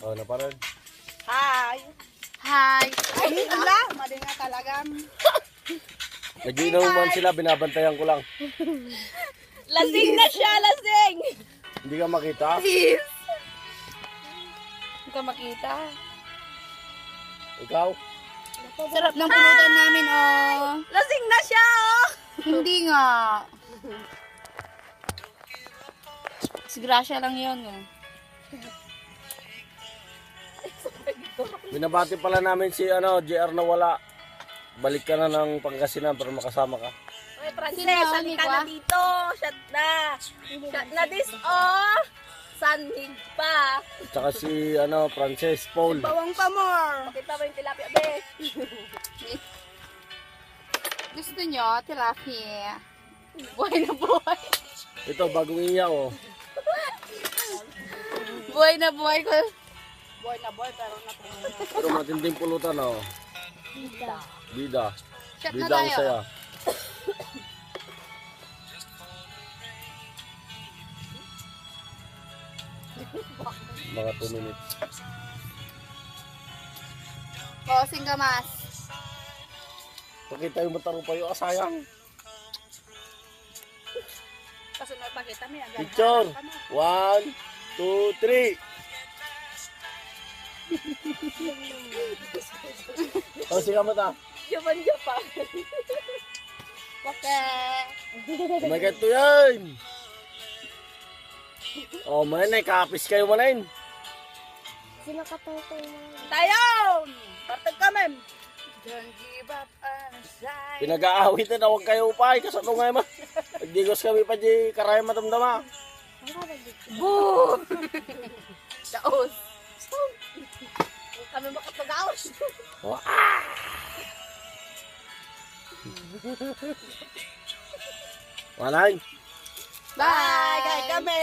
Oh, na parang. Hi! Hi! Ay, ala! Mali nga talagang. Nag-iinom man sila, binabantayan ko lang. Lasing na siya, lasing! Hindi ka makita? Please! Hindi ka makita. Ikaw? Sarap ng pulutan namin, oh. Lasing na siya, oh! Hindi nga. Disgrasya lang yun, eh. Binabati pala namin si JR na wala. Balik ka na ng Pangasinan para makasama ka. Oy, Frances, Sino, halika Nico? na dito. Shot na. Shot na this, oh! Sandig pa. At saka si Frances, Paul. Bawang pa more. Pakita mo yung tilapia, be. Gusto nyo, tilapia. Buhay na buhay. Ito, bagong iya oh. Buhay na buhay ko. Boy na boy, pero natungan. Pero matinding pulutan oh. Bida. Shot na Bida ang tayo. saya. Mga 2 minutes. Posing gamas. Pakita yung mataro pa yung asayang. Kasi napakita mo yan. Picture. 1, 2, 3. Oh, siya mata. Yaman niya pa. Okay. Oh my God, to yan. Oh, manay, kapis kayo manayin. Tayo! Partag kami. Don't give up on a sign. Pinag-aawit na huwag kayo upay. Kasano nga ma. Pagdigos kami pa di karaya matamdama. Boom! Daos. Kami makapag-aos. Oh, Manay. Bye! Kaya kami!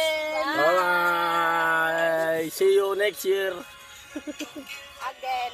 Bye. See you next year. Again.